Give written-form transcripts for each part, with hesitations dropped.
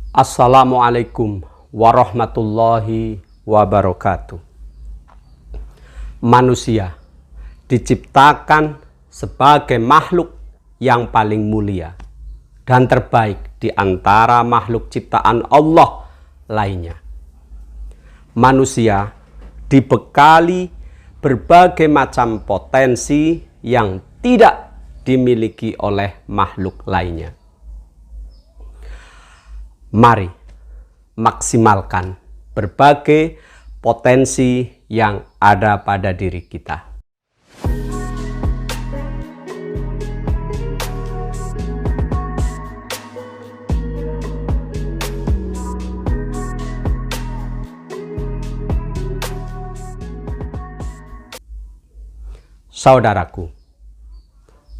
Assalamualaikum warahmatullahi wabarakatuh. Manusia diciptakan sebagai makhluk yang paling mulia dan terbaik di antara makhluk ciptaan Allah lainnya. Manusia dibekali berbagai macam potensi yang tidak dimiliki oleh makhluk lainnya. Mari maksimalkan berbagai potensi yang ada pada diri kita. Saudaraku,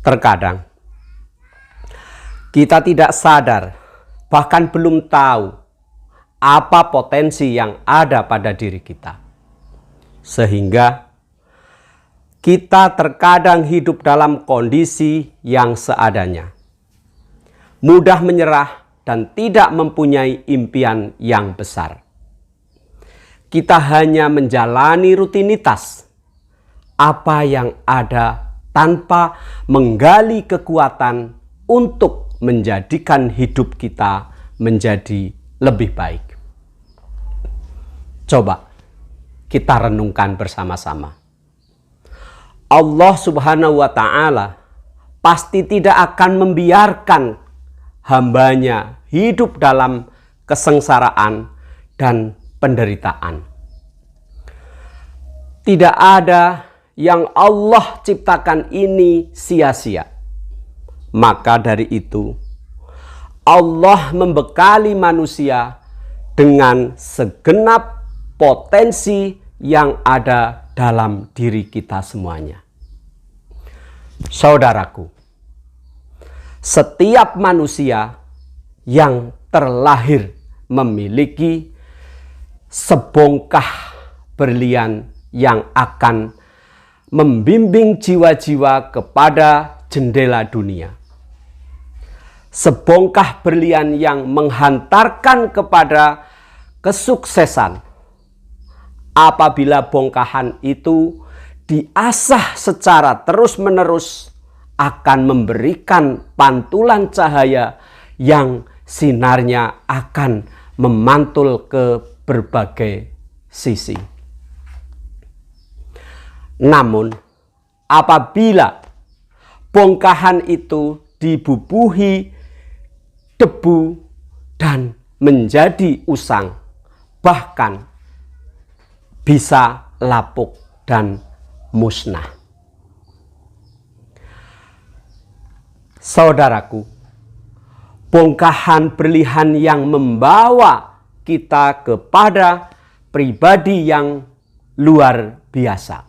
terkadang kita tidak sadar, bahkan belum tahu apa potensi yang ada pada diri kita. Sehingga kita terkadang hidup dalam kondisi yang seadanya. Mudah menyerah dan tidak mempunyai impian yang besar. Kita hanya menjalani rutinitas apa yang ada tanpa menggali kekuatan untuk menjadikan hidup kita menjadi lebih baik. Coba kita renungkan bersama-sama. Allah Subhanahu wa Ta'ala pasti tidak akan membiarkan hambanya hidup dalam kesengsaraan dan penderitaan. Tidak ada yang Allah ciptakan ini sia-sia. Maka dari itu, Allah membekali manusia dengan segenap potensi yang ada dalam diri kita semuanya. Saudaraku, setiap manusia yang terlahir memiliki sebongkah berlian yang akan membimbing jiwa-jiwa kepada jendela dunia. Sebongkah berlian yang menghantarkan kepada kesuksesan. Apabila bongkahan itu diasah secara terus-menerus, akan memberikan pantulan cahaya yang sinarnya akan memantul ke berbagai sisi. Namun, apabila bongkahan itu dibubuhi debu dan menjadi usang, bahkan bisa lapuk dan musnah. Saudaraku, bongkahan berlian yang membawa kita kepada pribadi yang luar biasa.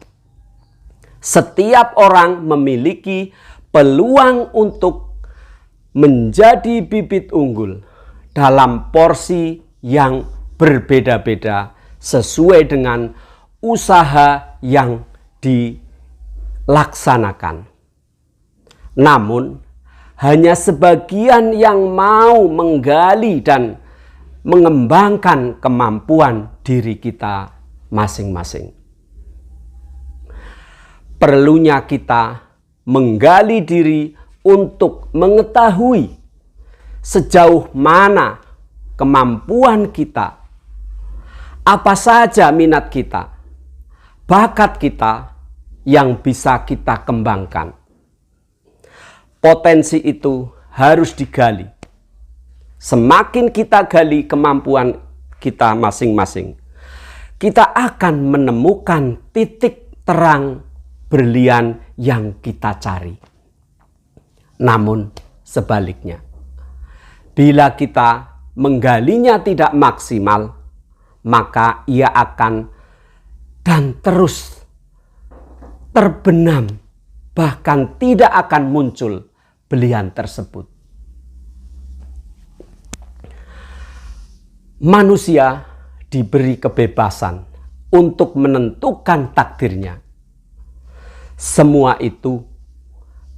Setiap orang memiliki peluang untuk menjadi bibit unggul dalam porsi yang berbeda-beda sesuai dengan usaha yang dilaksanakan. Namun, hanya sebagian yang mau menggali dan mengembangkan kemampuan diri kita masing-masing. Perlunya kita menggali diri untuk mengetahui sejauh mana kemampuan kita, apa saja minat kita, bakat kita yang bisa kita kembangkan. Potensi itu harus digali. Semakin kita gali kemampuan kita masing-masing, kita akan menemukan titik terang berlian yang kita cari. Namun sebaliknya, bila kita menggalinya tidak maksimal, maka ia akan dan terus terbenam, bahkan tidak akan muncul berlian tersebut. Manusia diberi kebebasan untuk menentukan takdirnya. Semua itu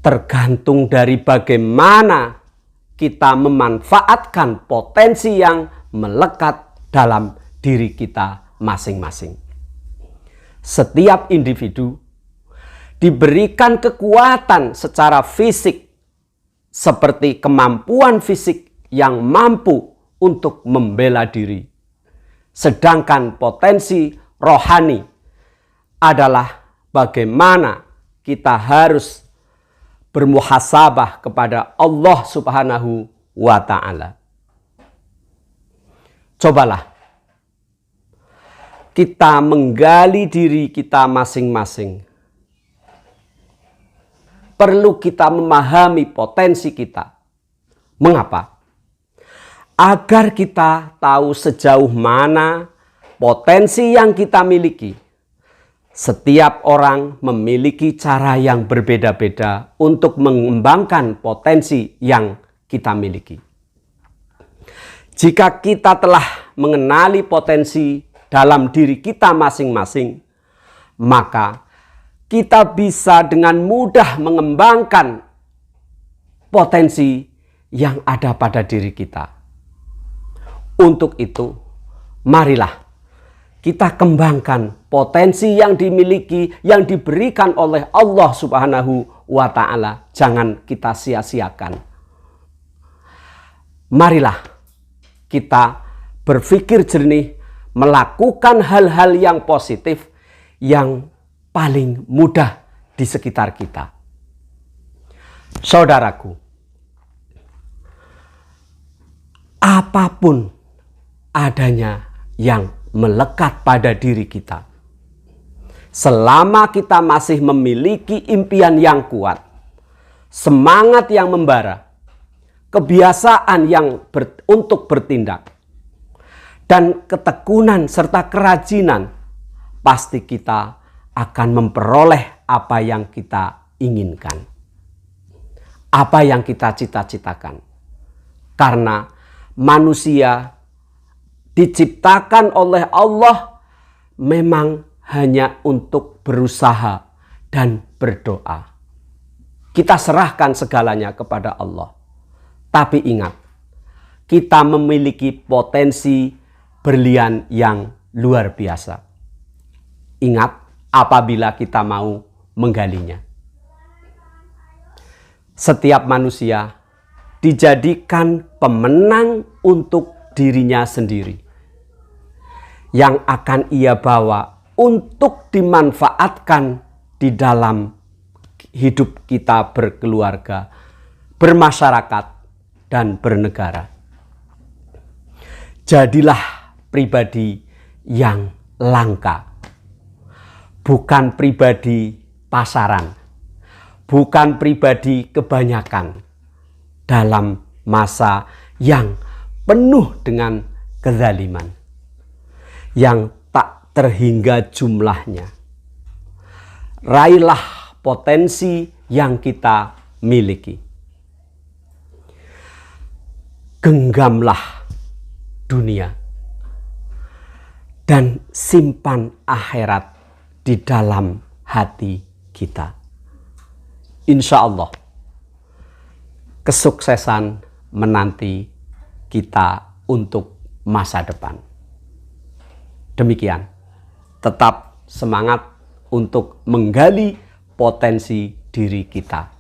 tergantung dari bagaimana kita memanfaatkan potensi yang melekat dalam diri kita masing-masing. Setiap individu diberikan kekuatan secara fisik seperti kemampuan fisik yang mampu untuk membela diri. Sedangkan potensi rohani adalah bagaimana kita harus bermuhasabah kepada Allah Subhanahu wa Ta'ala. Cobalah kita menggali diri kita masing-masing. Perlu kita memahami potensi kita. Mengapa? Agar kita tahu sejauh mana potensi yang kita miliki. Setiap orang memiliki cara yang berbeda-beda untuk mengembangkan potensi yang kita miliki. Jika kita telah mengenali potensi dalam diri kita masing-masing, maka kita bisa dengan mudah mengembangkan potensi yang ada pada diri kita. Untuk itu, marilah kita kembangkan potensi yang dimiliki, yang diberikan oleh Allah Subhanahu wa Ta'ala. Jangan kita sia-siakan. Marilah kita berpikir jernih, melakukan hal-hal yang positif yang paling mudah di sekitar kita. Saudaraku, apapun adanya yang melekat pada diri kita, selama kita masih memiliki impian yang kuat, semangat yang membara, kebiasaan yang untuk bertindak, dan ketekunan serta kerajinan, pasti kita akan memperoleh apa yang kita inginkan, apa yang kita cita-citakan. Karena manusia diciptakan oleh Allah memang hanya untuk berusaha dan berdoa. Kita serahkan segalanya kepada Allah. Tapi ingat, kita memiliki potensi berlian yang luar biasa. Ingat, apabila kita mau menggalinya. Setiap manusia dijadikan pemenang untuk dirinya sendiri, yang akan ia bawa untuk dimanfaatkan di dalam hidup kita berkeluarga, bermasyarakat, dan bernegara. Jadilah pribadi yang langka, bukan pribadi pasaran, bukan pribadi kebanyakan dalam masa yang penuh dengan kezaliman yang tak terhingga jumlahnya. Raihlah potensi yang kita miliki. Genggamlah dunia dan simpan akhirat di dalam hati kita. Insya Allah kesuksesan menanti kita untuk masa depan. Demikian, tetap semangat untuk menggali potensi diri kita.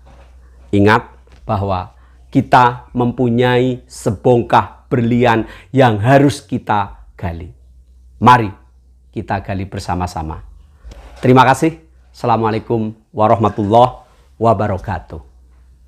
Ingat bahwa kita mempunyai sebongkah berlian yang harus kita gali. Mari kita gali bersama-sama. Terima kasih. Assalamualaikum warahmatullahi wabarakatuh.